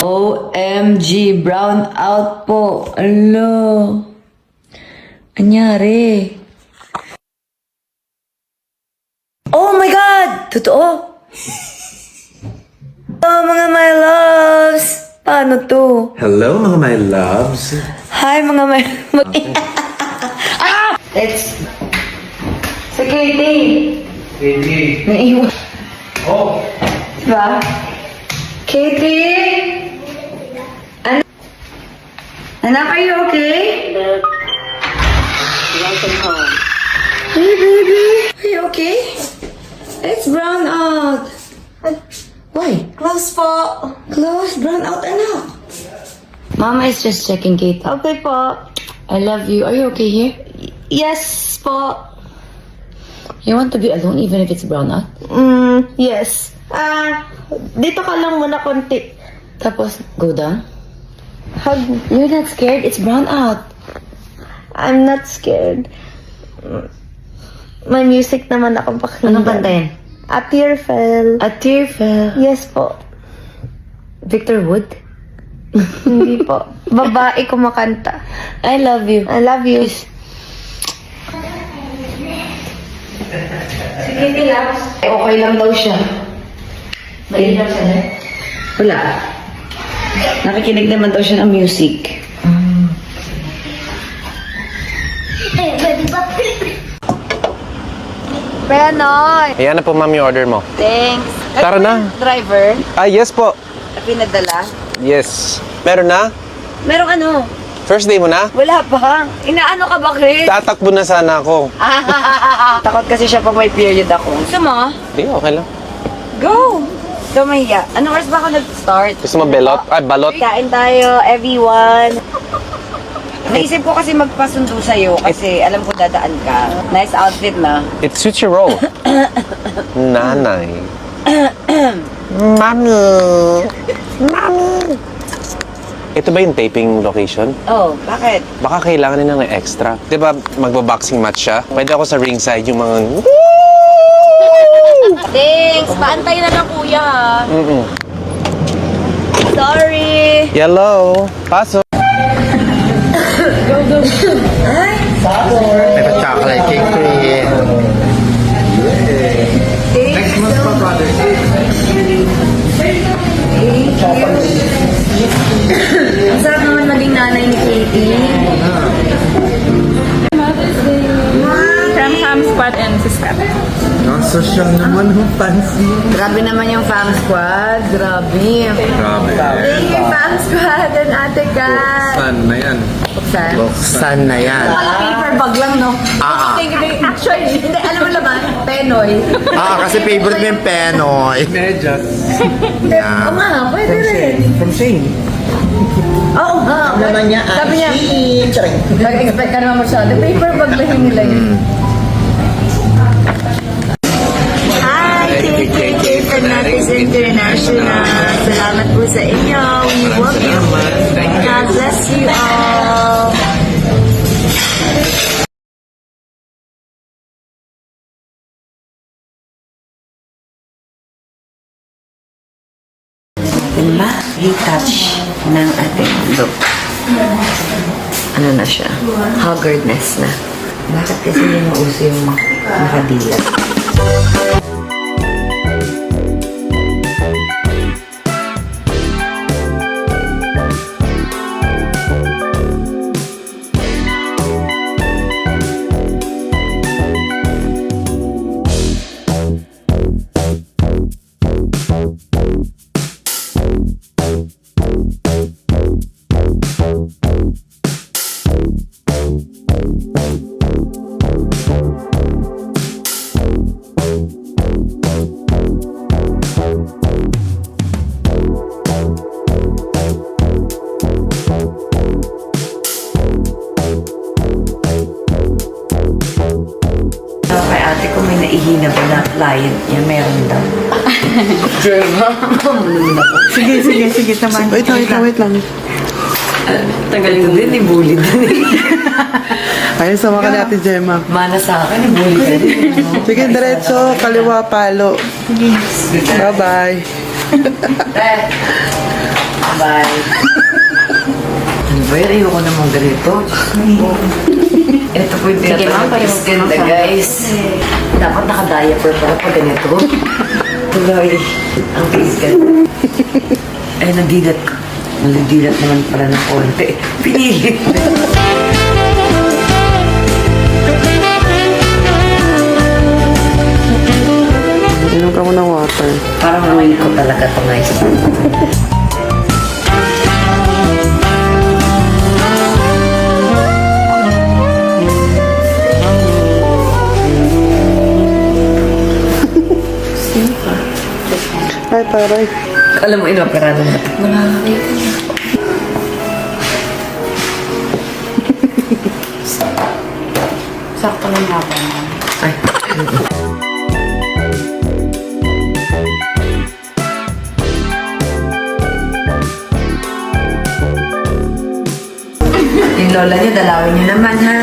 OMG, brown out po. Alo. Anyari? Oh my God! Totoo? Oh, mga my loves. Paano to? Hello, mga my loves. Hi, mga my... Ah! Let's... Sa Katie. Katie. Naiwan. Oh. Diba? Katie? Anak, are you okay? Welcome home. Hey, baby. Are you okay? It's brown out. Why? Close po. Close, brown out, anak. Mama is just checking, Kate. Okay po. I love you. Are you okay here? Yes po. You want to be alone even if it's brown out? Yes. Dito ka lang muna konti. Tapos, go down? Hug. You're not scared? It's brown out. I'm not scared. May music naman akong pakinggan. Anong kanta yan? A Tear Fell. A tear fell. Yes po. Victor Wood? Hindi po. Babae kumakanta. I love you. I love you. Sige, relax. Okay lang daw siya. Mainam siya na? Wala. Nakikinig naman daw siya ng music. Penoy. Ayan na po, ma'am, yung order mo. Thanks. Tara na. Driver. Yes po. Pinadala. Yes. Meron na? Merong ano? First day mo na? Wala pa. Inaano ka ba, Chris? Tatakbo na sana ako. Takot kasi siya pag may period ako. Gusto mo? Hindi, okay lang. Go! Tumaya. Anong oras ba ako nag-start? Gusto mo belot? Ay, balot? Kain tayo, everyone. Naisip ko kasi magpasundo sa'yo kasi alam ko dadaan ka. Nice outfit na. It suits your role. Nanay. Mami. Mami. Ito ba yung taping location? Oh, bakit? Baka kailangan nila ng extra. Di ba magbo-boxing match siya? Pwede ako sa ringside yung mga... Thanks! Paantay na lang kuya. Sorry! Yellow. Paso. May pa-chocolate cake for you. Next month pa, brother. Ang sarap naman maging nanay ni Katie. From Ham Squad and Sister. Ang social naman, fancy. Grabe naman yung fam squad. Grabe. Grabe. Thank you, Fam Squad and Ate Kat. San na yan. Buksan. Buksan na yan. Paper bag lang, no? Actually, hindi, alam mo naman, Penoy. Kasi favorite mo yung Penoy. Medyas. Yeah. Oo nga, pwede rin. From Shane. Oo nga. Naman niya, Sabi niya, nag-expect ka naman masyado. Paper bag lang yung nila yun. Hi, KKK Fanatics International. Salamat po sa inyo. We love you. God bless you all. Diba? Retouch ng ating look. Ano na siya? Haggardness na. Bakit kasi hindi mauso yung nakadilat? Kay ate ko may naihina ba na client niya, meron daw. Sige, naman. Wait lang. Tagal ko din, ibuli din. Ayun, sama ka natin, Gemma. Mana sa akin, ibuli ka din. Sige, diretso, kaliwa, palo. Bye-bye. Bye. Ano ba yun? Ayoko naman ganito. Ito po yung Sige, ma'am, tinatawag is ganda, guys. Dapat naka-diaper para pag ganito. Tuloy. Ang face ganda. Ay, nadilat ko. Nadilat naman pala ng konti. Pinilit. Inom ka mo ng water. Parang ruin ko talaga ito, guys. Ay, taray. Alam mo, inoperado na ito. Sakto lang haba. Ay. Yung lola niyo, dalawin niyo naman, ha?